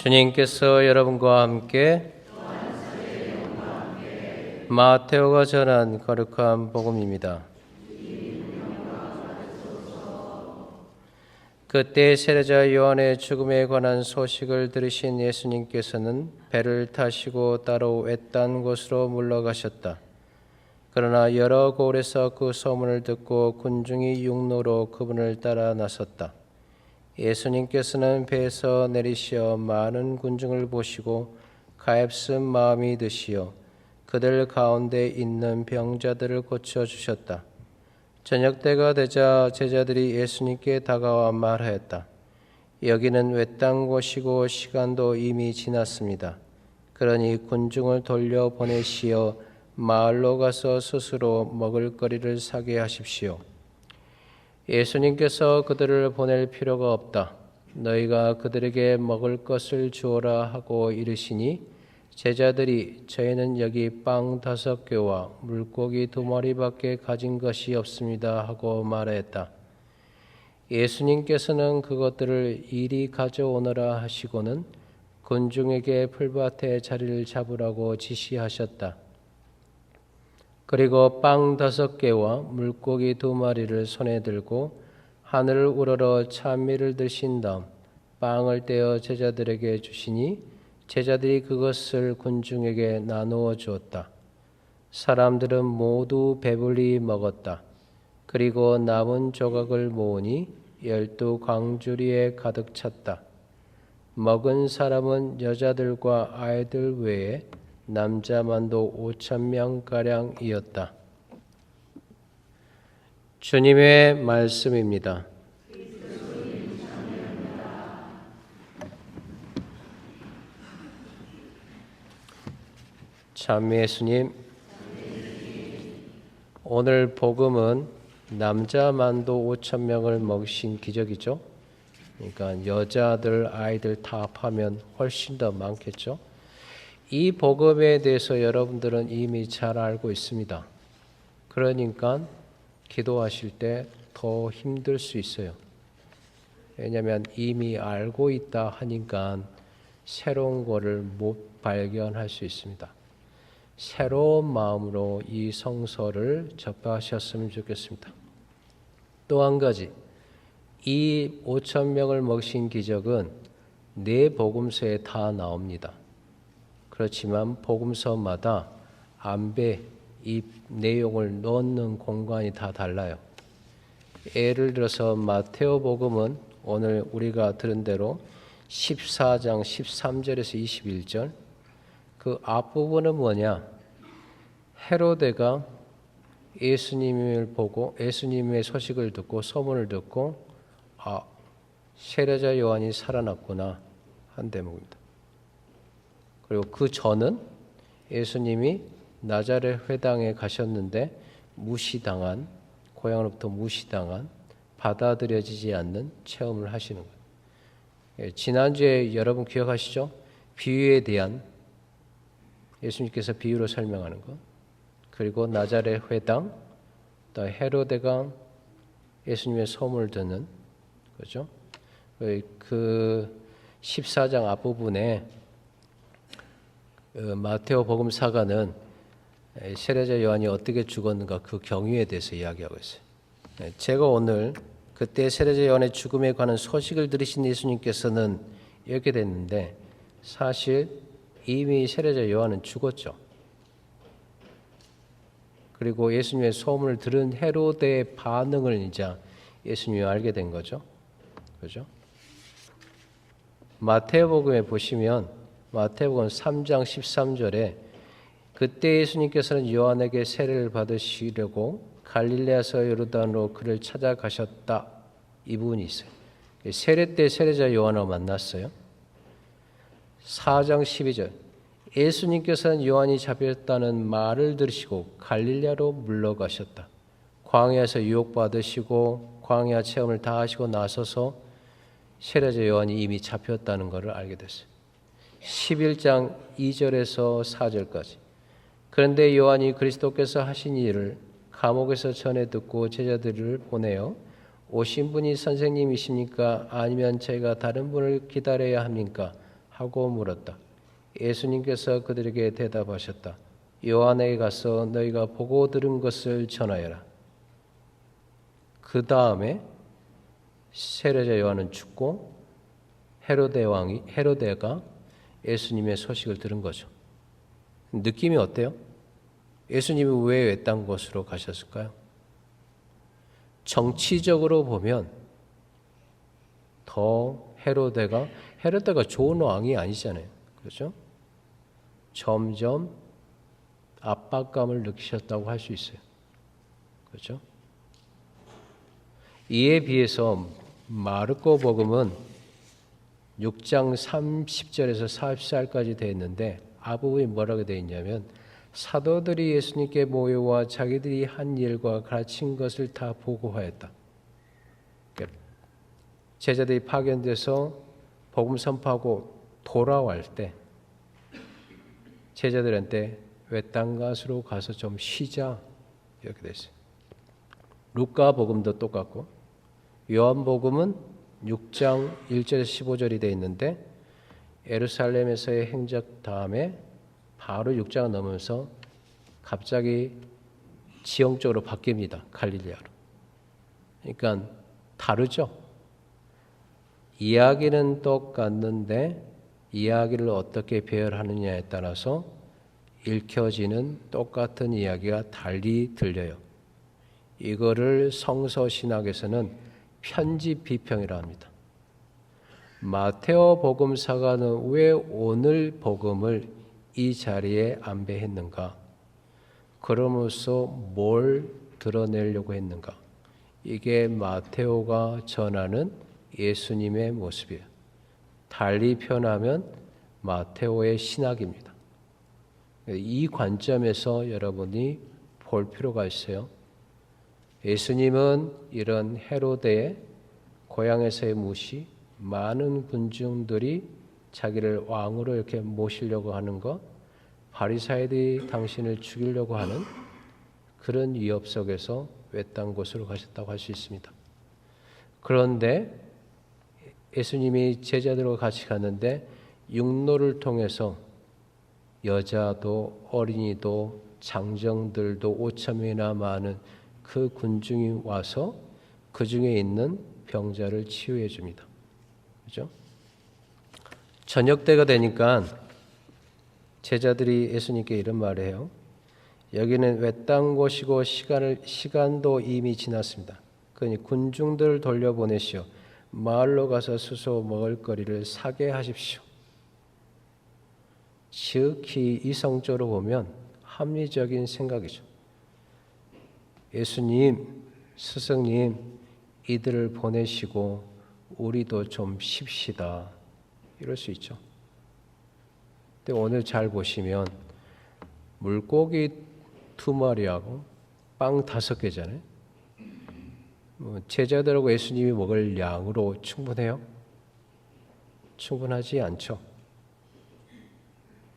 주님께서 여러분과 함께 마테오가 전한 거룩한 복음입니다. 그때 세례자 요한의 죽음에 관한 소식을 들으신 예수님께서는 배를 타시고 따로 외딴 곳으로 물러가셨다. 그러나 여러 고을에서 그 소문을 듣고 군중이 육로로 그분을 따라 나섰다. 예수님께서는 배에서 내리시어 많은 군중을 보시고 가엾은 마음이 드시어 그들 가운데 있는 병자들을 고쳐주셨다. 저녁 때가 되자 제자들이 예수님께 다가와 말하였다. 여기는 외딴 곳이고 시간도 이미 지났습니다. 그러니 군중을 돌려보내시어 마을로 가서 스스로 먹을 거리를 사게 하십시오. 예수님께서 그들을 보낼 필요가 없다. 너희가 그들에게 먹을 것을 주어라 하고 이르시니 제자들이 저희는 여기 빵 5개와 물고기 2마리밖에 가진 것이 없습니다 하고 말했다. 예수님께서는 그것들을 이리 가져오너라 하시고는 군중에게 풀밭에 자리를 잡으라고 지시하셨다. 그리고 빵 5개와 물고기 2마리를 손에 들고 하늘을 우러러 찬미를 드신 다음 빵을 떼어 제자들에게 주시니 제자들이 그것을 군중에게 나누어 주었다. 사람들은 모두 배불리 먹었다. 그리고 남은 조각을 모으니 12광주리에 가득 찼다. 먹은 사람은 여자들과 아이들 외에 남자만도 5,000명가량이었다. 주님의 말씀입니다. 참 예수님, 오늘 복음은 남자만도 5,000명을 먹이신 기적이죠. 그러니까 여자들, 아이들 다 합하면 훨씬 더 많겠죠. 이 복음에 대해서 여러분들은 이미 잘 알고 있습니다. 그러니까 기도하실 때 더 힘들 수 있어요. 왜냐하면 이미 알고 있다 하니까 새로운 거를 못 발견할 수 있습니다. 새로운 마음으로 이 성서를 접하셨으면 좋겠습니다. 또 한 가지, 이 5,000명을 먹이신 기적은 네 복음서에 다 나옵니다. 그렇지만 복음서마다 안배 이 내용을 넣는 공간이 다 달라요. 예를 들어서 마테오 복음은 오늘 우리가 들은 대로 14장 13절에서 21절 그 앞부분은 뭐냐? 헤로데가 예수님을 보고 예수님의 소식을 듣고 소문을 듣고 세례자 요한이 살아났구나 한 대목입니다. 그리고 그 전은 예수님이 나자렛 회당에 가셨는데 무시당한, 고향으로부터 무시당한, 받아들여지지 않는 체험을 하시는 거예요. 지난주에 여러분 기억하시죠? 비유에 대한 예수님께서 비유로 설명하는 것, 그리고 나자렛 회당, 또 헤로데가 예수님의 소문을 듣는 거죠. 그 14장 앞부분에 마테오 복음사가는 세례자 요한이 어떻게 죽었는가 그 경위에 대해서 이야기하고 있어요. 제가 오늘 그때 세례자 요한의 죽음에 관한 소식을 들으신 예수님께서는 이렇게 됐는데 사실 이미 세례자 요한은 죽었죠. 그리고 예수님의 소문을 들은 헤로데의 반응을 이제 예수님이 알게 된 거죠. 그죠? 마태복음에 보시면 마태복음 3장 13절에 그때 예수님께서는 요한에게 세례를 받으시려고 갈릴레아서 요르단으로 그를 찾아가셨다. 이 부분이 있어요. 세례 때 세례자 요한을 만났어요. 4장 12절 예수님께서는 요한이 잡혔다는 말을 들으시고 갈릴레아로 물러가셨다. 광야에서 유혹받으시고 광야 체험을 다 하시고 나서서 세례자 요한이 이미 잡혔다는 것을 알게 됐어요. 11장 2절에서 4절까지 그런데 요한이 그리스도께서 하신 일을 감옥에서 전해 듣고 제자들을 보내어 오신 분이 선생님이십니까? 아니면 제가 다른 분을 기다려야 합니까? 하고 물었다. 예수님께서 그들에게 대답하셨다. 요한에게 가서 너희가 보고 들은 것을 전하여라. 그 다음에 세례자 요한은 죽고 헤로데가 예수님의 소식을 들은 거죠. 느낌이 어때요? 예수님이 왜 외딴 곳으로 가셨을까요? 정치적으로 보면 더 헤로데가 좋은 왕이 아니잖아요. 그렇죠? 점점 압박감을 느끼셨다고 할 수 있어요. 그렇죠? 이에 비해서 마르코 복음은 6장 30절에서 44절까지 되어 있는데 앞부분이 뭐라고 되어 있냐면 사도들이 예수님께 모여와 자기들이 한 일과 가르친 것을 다 보고하였다. 제자들이 파견돼서 복음 선포하고 돌아올 때 제자들한테 외딴 곳으로 가서 좀 쉬자 이렇게 됐어요. 루카 복음도 똑같고 요한 복음은 6장 1절에서 15절이 되어 있는데 예루살렘에서의 행적 다음에 바로 6장을 넘으면서 갑자기 지형적으로 바뀝니다. 갈릴리아로. 그러니까 다르죠. 이야기는 똑같는데 이야기를 어떻게 배열하느냐에 따라서 읽혀지는 똑같은 이야기가 달리 들려요. 이거를 성서신학에서는 편집 비평이라 합니다. 마테오 복음사가는 왜 오늘 복음을 이 자리에 안배했는가? 그럼으로써 뭘 드러내려고 했는가? 이게 마테오가 전하는 예수님의 모습이에요. 달리 표현하면 마테오의 신학입니다. 이 관점에서 여러분이 볼 필요가 있어요. 예수님은 이런 헤로데의 고향에서의 무시, 많은 군중들이 자기를 왕으로 이렇게 모시려고 하는 것, 바리사이들이 당신을 죽이려고 하는 그런 위협 속에서 외딴 곳으로 가셨다고 할 수 있습니다. 그런데 예수님이 제자들과 같이 갔는데 육로를 통해서 여자도 어린이도 장정들도 5,000명이나 많은 그 군중이 와서 그 중에 있는 병자를 치유해 줍니다. 그죠? 저녁 때가 되니까 제자들이 예수님께 이런 말을 해요. 여기는 외딴 곳이고 시간도 이미 지났습니다. 그러니 군중들을 돌려보내시오. 마을로 가서 스스로 먹을 거리를 사게 하십시오. 지극히 이성적으로 보면 합리적인 생각이죠. 예수님, 스승님, 이들을 보내시고 우리도 좀 쉽시다. 이럴 수 있죠. 근데 오늘 잘 보시면 물고기 2마리하고 빵 5개잖아요. 제자들하고 예수님이 먹을 양으로 충분해요? 충분하지 않죠.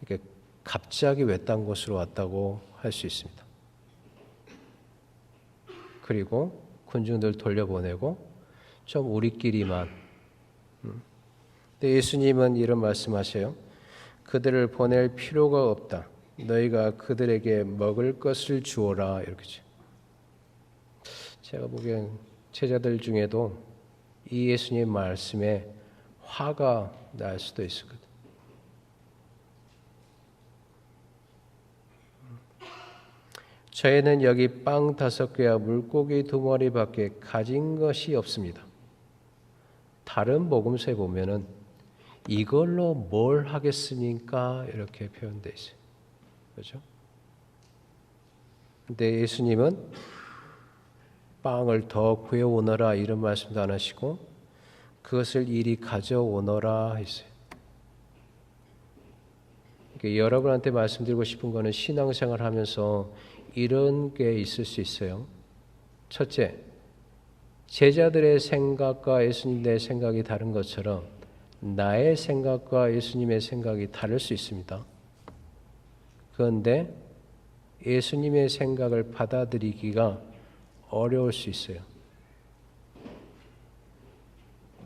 이게 갑자기 외딴 곳으로 왔다고 할 수 있습니다. 그리고 군중들 돌려보내고 좀 우리끼리만. 근데 예수님은 이런 말씀하세요. 그들을 보낼 필요가 없다. 너희가 그들에게 먹을 것을 주어라. 이렇게죠. 제가 보기엔 제자들 중에도 이 예수님 말씀에 화가 날 수도 있거든요. 저희는 여기 빵 5개와 물고기 2마리밖에 가진 것이 없습니다. 다른 복음서에 보면은 이걸로 뭘 하겠습니까? 이렇게 표현되어 있어요. 그렇죠? 근데 예수님은 빵을 더 구해오너라 이런 말씀도 안 하시고 그것을 이리 가져오너라 했어요. 그러니까 여러분한테 말씀드리고 싶은 거는 신앙생활 하면서 이런 게 있을 수 있어요. 첫째, 제자들의 생각과 예수님의 생각이 다른 것처럼 나의 생각과 예수님의 생각이 다를 수 있습니다. 그런데 예수님의 생각을 받아들이기가 어려울 수 있어요.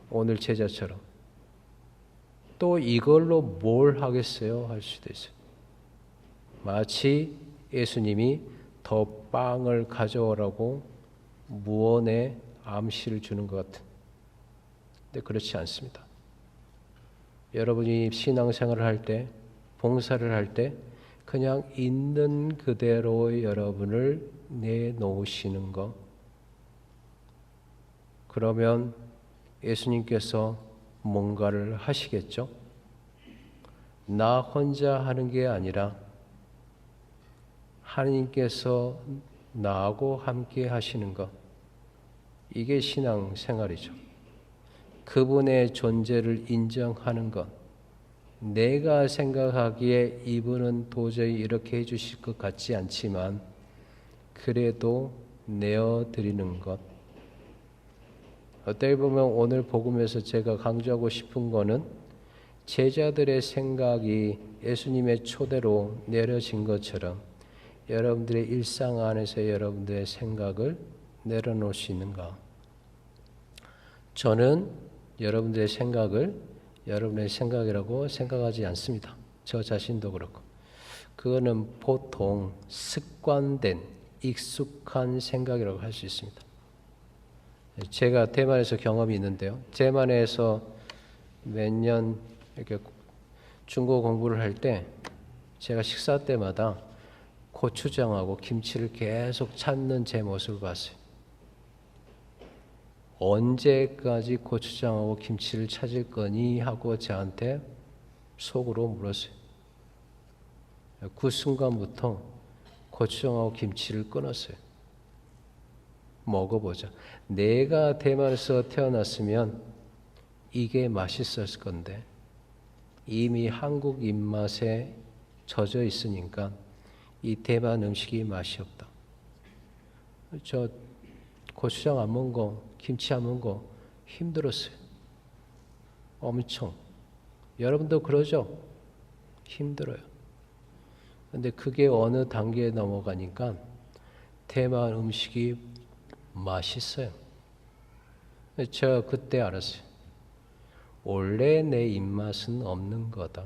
오늘 제자처럼. 또 이걸로 뭘 하겠어요? 할 수도 있어요. 마치 예수님이 더 빵을 가져오라고 무언의 암시를 주는 것 같은. 근데 그렇지 않습니다. 여러분이 신앙생활을 할 때, 봉사를 할 때 그냥 있는 그대로 여러분을 내놓으시는 것. 그러면 예수님께서 뭔가를 하시겠죠? 나 혼자 하는 게 아니라 하나님께서 나하고 함께 하시는 것. 이게 신앙생활이죠. 그분의 존재를 인정하는 것. 내가 생각하기에 이분은 도저히 이렇게 해주실 것 같지 않지만 그래도 내어드리는 것. 어떻게 보면 오늘 복음에서 제가 강조하고 싶은 거는 제자들의 생각이 예수님의 초대로 내려진 것처럼 여러분들의 일상 안에서 여러분들의 생각을 내려놓을 수 있는가. 저는 여러분들의 생각을 여러분의 생각이라고 생각하지 않습니다. 저 자신도 그렇고. 그거는 보통 습관된 익숙한 생각이라고 할 수 있습니다. 제가 대만에서 경험이 있는데요. 대만에서 몇 년 이렇게 중국어 공부를 할 때 제가 식사 때마다 고추장하고 김치를 계속 찾는 제 모습을 봤어요. 언제까지 고추장하고 김치를 찾을 거니 하고 저한테 속으로 물었어요. 그 순간부터 고추장하고 김치를 끊었어요. 먹어보자. 내가 대만에서 태어났으면 이게 맛있었을 건데 이미 한국 입맛에 젖어 있으니까 이 대만 음식이 맛이 없다. 저 고추장 안 먹은 거, 김치 안 먹은 거 힘들었어요. 엄청. 여러분도 그러죠? 힘들어요. 근데 그게 어느 단계에 넘어가니까 대만 음식이 맛있어요. 제가 그때 알았어요. 원래 내 입맛은 없는 거다.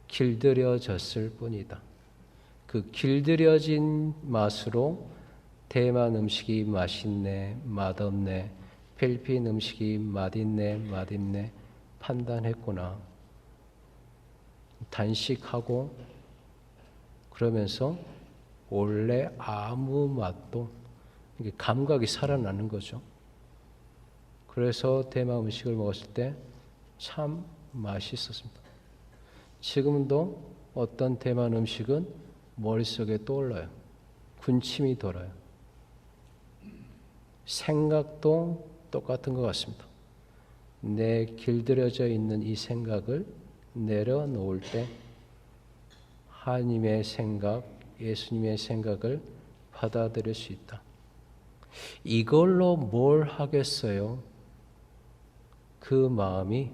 길들여졌을 뿐이다. 그 길들여진 맛으로 대만 음식이 맛있네, 맛없네, 필리핀 음식이 맛있네, 맛있네 판단했구나. 단식하고 그러면서 원래 아무 맛도 감각이 살아나는 거죠. 그래서 대만 음식을 먹었을 때 참 맛있었습니다. 지금도 어떤 대만 음식은 머릿속에 떠올라요. 군침이 돌아요. 생각도 똑같은 것 같습니다. 내 길들여져 있는 이 생각을 내려놓을 때 하나님의 생각, 예수님의 생각을 받아들일 수 있다. 이걸로 뭘 하겠어요? 그 마음이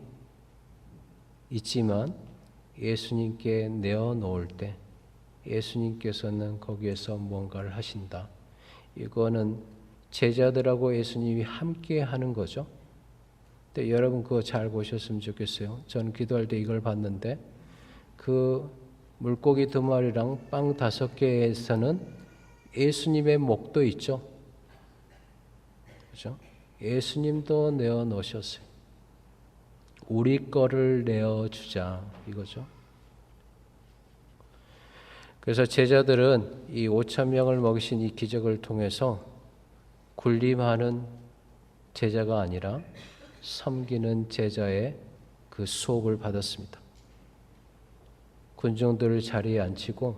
있지만 예수님께 내어놓을 때 예수님께서는 거기에서 뭔가를 하신다. 이거는 제자들하고 예수님이 함께 하는 거죠. 근데 여러분 그거 잘 보셨으면 좋겠어요. 저는 기도할 때 이걸 봤는데 그 물고기 2마리랑 빵 5개에서는 예수님의 목도 있죠. 그렇죠? 예수님도 내어놓으셨어요. 우리 거를 내어주자 이거죠. 그래서 제자들은 이 5,000명을 먹이신 이 기적을 통해서 군림하는 제자가 아니라 섬기는 제자의 그 수업을 받았습니다. 군중들을 자리에 앉히고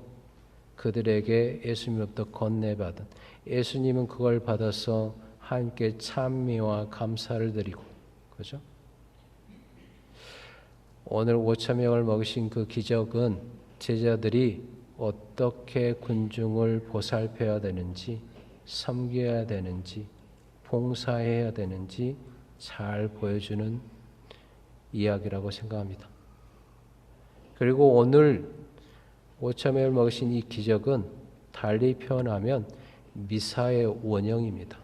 그들에게 예수님으로부터 건네받은 예수님은 그걸 받아서 하나님께 찬미와 감사를 드리고 그죠? 오늘 5,000명을 먹이신 그 기적은 제자들이 어떻게 군중을 보살펴야 되는지 섬겨야 되는지 봉사해야 되는지 잘 보여주는 이야기라고 생각합니다. 그리고 오늘 5,000명을 먹이신 이 기적은 달리 표현하면 미사의 원형입니다.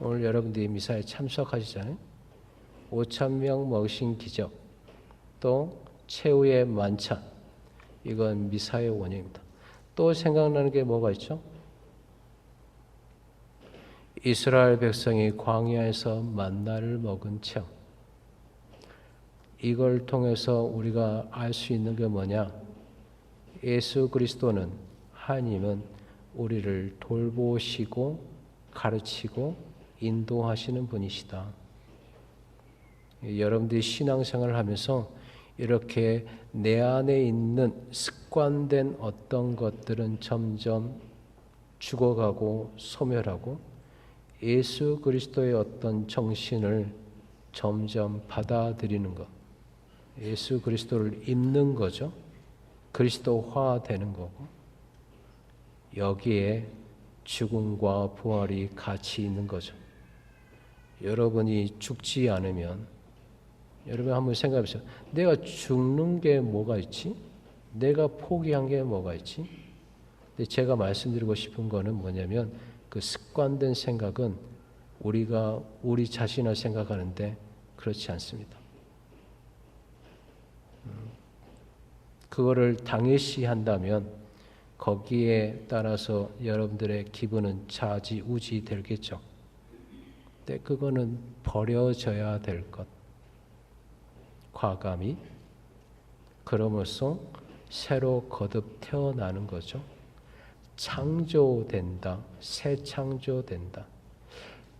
오늘 여러분들이 미사에 참석하시잖아요. 5,000명 먹이신 기적, 또 최후의 만찬, 이건 미사의 원형입니다. 또 생각나는 게 뭐가 있죠? 이스라엘 백성이 광야에서 만나를 먹은 체험. 이걸 통해서 우리가 알 수 있는 게 뭐냐? 예수 그리스도는, 하나님은 우리를 돌보시고 가르치고 인도하시는 분이시다. 여러분들이 신앙생활을 하면서 이렇게 내 안에 있는 습관된 어떤 것들은 점점 죽어가고 소멸하고 예수 그리스도의 어떤 정신을 점점 받아들이는 것, 예수 그리스도를 입는 거죠. 그리스도화 되는 거고, 여기에 죽음과 부활이 같이 있는 거죠. 여러분이 죽지 않으면, 여러분 한번 생각해 보세요. 내가 죽는 게 뭐가 있지? 내가 포기한 게 뭐가 있지? 근데 제가 말씀드리고 싶은 거는 뭐냐면, 그 습관된 생각은 우리가 우리 자신을 생각하는데 그렇지 않습니다. 그거를 당연시 한다면 거기에 따라서 여러분들의 기분은 좌지우지 되겠죠. 근데 그거는 버려져야 될 것. 과감히. 그러면서 새로 거듭 태어나는 거죠. 창조된다. 새 창조된다.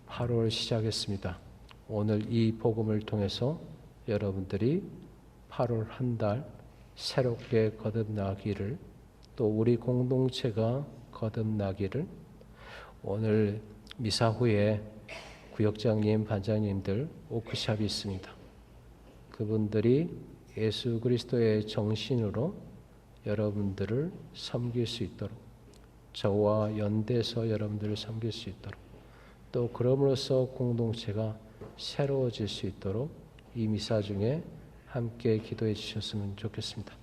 8월 시작했습니다. 오늘 이 복음을 통해서 여러분들이 8월 한 달 새롭게 거듭나기를, 또 우리 공동체가 거듭나기를, 오늘 미사 후에 구역장님, 반장님들 워크숍이 있습니다. 그분들이 예수 그리스도의 정신으로 여러분들을 섬길 수 있도록, 저와 연대서 여러분들을 섬길 수 있도록, 또 그럼으로써 공동체가 새로워질 수 있도록 이 미사 중에 함께 기도해 주셨으면 좋겠습니다.